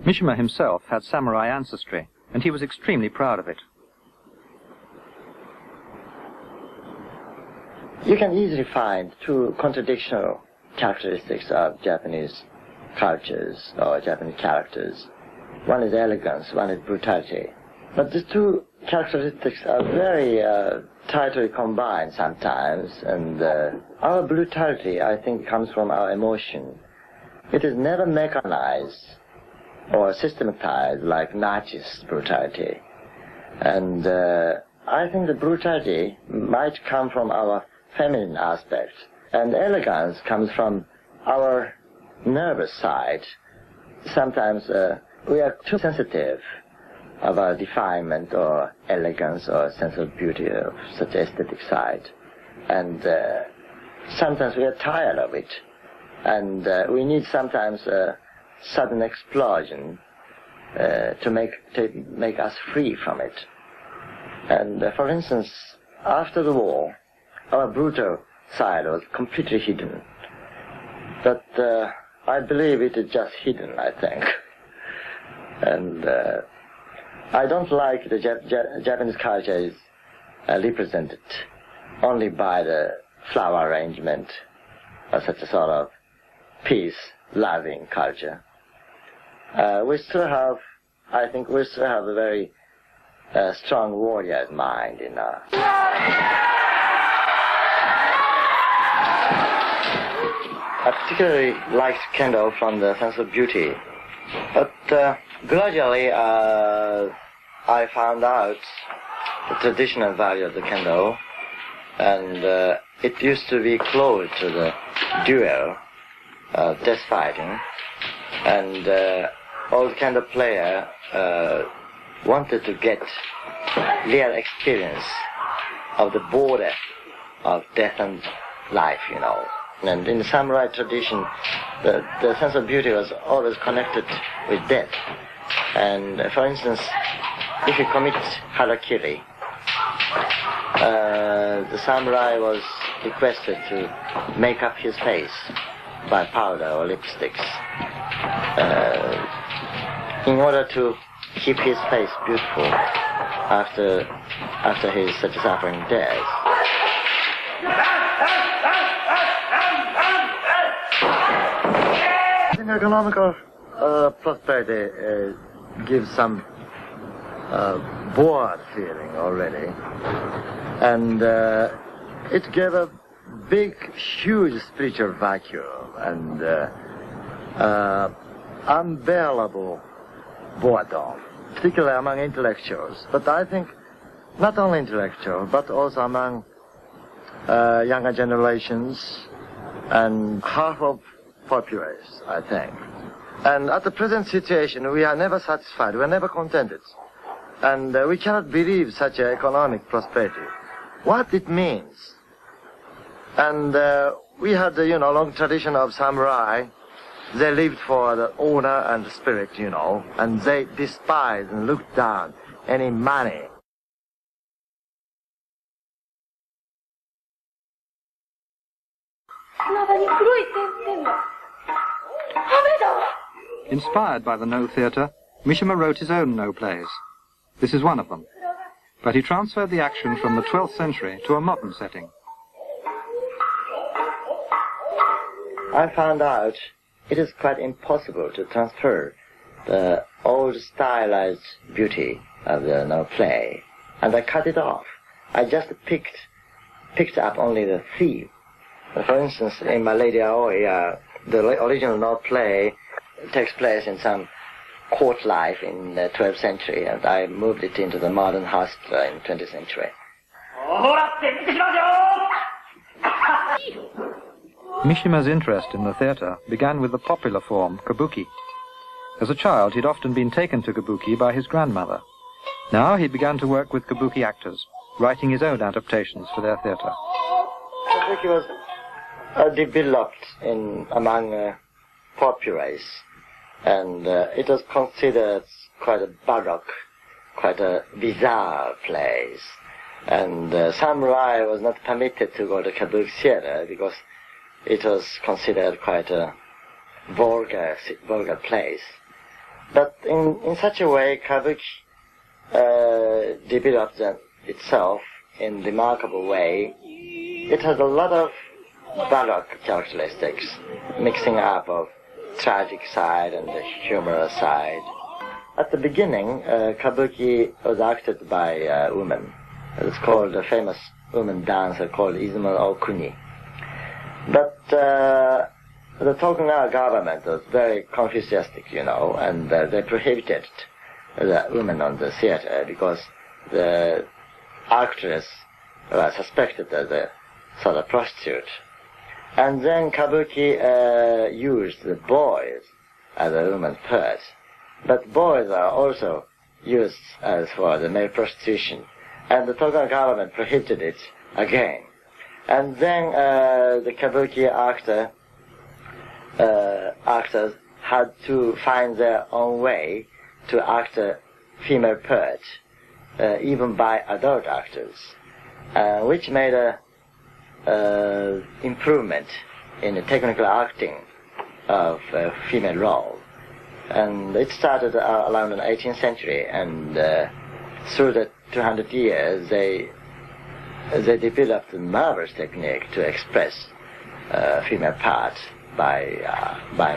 Mishima himself had samurai ancestry, and he was extremely proud of it. You can easily find two contradictional characteristics of Japanese cultures or Japanese characters. One is elegance, one is brutality. But these two characteristics are very tightly combined sometimes, and our brutality, I think, comes from our emotion. It is never mechanized or systematized like Nazi's brutality. And I think the brutality might come from our feminine aspect, and elegance comes from our nervous side. Sometimes we are too sensitive about defilement or elegance or sense of beauty of such aesthetic side. And sometimes we are tired of it, and we need sometimes a sudden explosion to make us free from it. And for instance, after the war, our brutal side was completely hidden. But I believe it is just hidden, I think. And I don't like the Japanese culture is represented only by the flower arrangement or such a sort of peace-loving culture. We still have a very strong warrior mind in our... I particularly liked kendo from the sense of beauty, but gradually I found out the traditional value of the kendo, and it used to be close to the duel, death fighting, and all the kendo player wanted to get real experience of the border of death and life, you know. And in the samurai tradition, the sense of beauty was always connected with death. And for instance, if you commit harakiri, the samurai was requested to make up his face by powder or lipsticks in order to keep his face beautiful after his such a suffering death. I think economical prosperity gives some bored feeling already, and it gave a big, huge spiritual vacuum and unbearable boredom, particularly among intellectuals. But I think not only intellectuals, but also among younger generations and half of populace, I think. And at the present situation, we are never satisfied, we are never contented. And we cannot believe such an economic prosperity, what it means. And we had the, long tradition of samurai. They lived for the honor and the spirit, and they despised and looked down any money. Inspired by the No theatre, Mishima wrote his own No plays. This is one of them. But he transferred the action from the 12th century to a modern setting. I found out it is quite impossible to transfer the old stylized beauty of the No play, and I cut it off. I just picked up only the theme. For instance, in My Lady Aoi, the original No play takes place in some court life in the 12th century, and I moved it into the modern hospital in 20th century. Mishima's interest in the theatre began with the popular form, kabuki. As a child, he'd often been taken to kabuki by his grandmother. Now he began to work with kabuki actors, writing his own adaptations for their theatre. Kabuki was developed among populace, and it was considered quite a baroque, quite a bizarre place. And samurai was not permitted to go to kabuki theater because it was considered quite a vulgar place. But in such a way, kabuki developed itself in a remarkable way. It has a lot of baroque characteristics, mixing up of tragic side and the humorous side. At the beginning, kabuki was acted by women. It's called a famous woman dancer called Izumo Okuni. But the Tokugawa government was very Confucianistic, and they prohibited the women on the theater because the actress was suspected as a sort of prostitute. And then kabuki used the boys as a woman's part. But boys are also used as for the male prostitution. And the Tokugawa government prohibited it again. And then the kabuki actors had to find their own way to act a female part, even by adult actors, which made a improvement in the technical acting of a female role. And it started around the 18th century, and through the 200 years, they developed a marvelous technique to express female parts by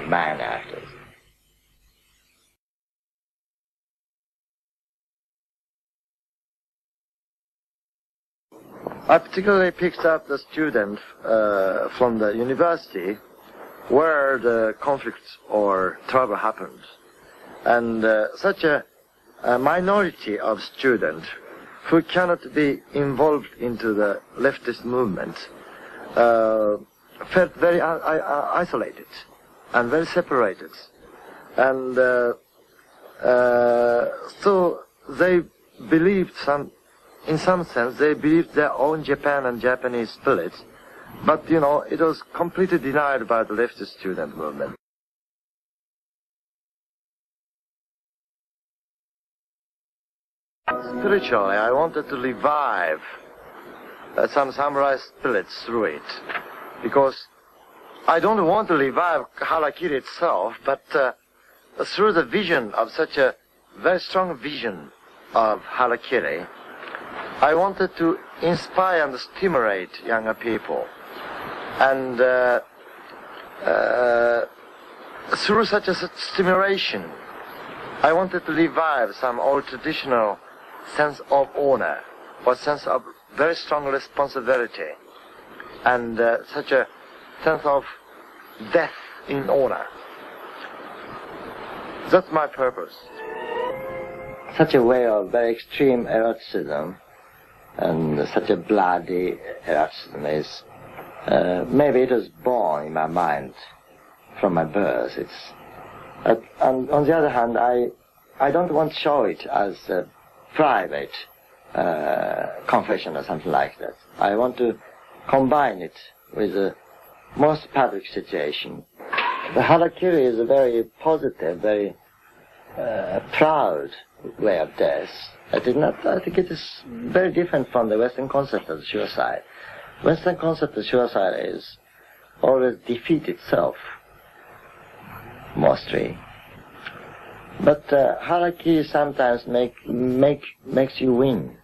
man actors. I particularly picked up the student from the university where the conflict or trouble happened. And such a minority of students who cannot be involved into the leftist movement felt very isolated and very separated. And so they believed in some sense, they believed their own Japan and Japanese spirit, but, it was completely denied by the leftist student movement. Spiritually, I wanted to revive some samurai spirit through it, because I don't want to revive harakiri itself, but through the vision of such a very strong vision of harakiri, I wanted to inspire and stimulate younger people. And through such a stimulation, I wanted to revive some old traditional sense of honor, or sense of very strong responsibility, and such a sense of death in honor. That's my purpose. Such a way of very extreme eroticism, and such a bloody eroticism is, maybe it was born in my mind from my birth. And on the other hand, I don't want to show it as a private confession or something like that. I want to combine it with the most public situation. The harakiri is a very positive, very proud way of death. I think it is very different from the Western concept of suicide. Western concept of suicide is always defeat itself, mostly. But harakiri sometimes makes you win.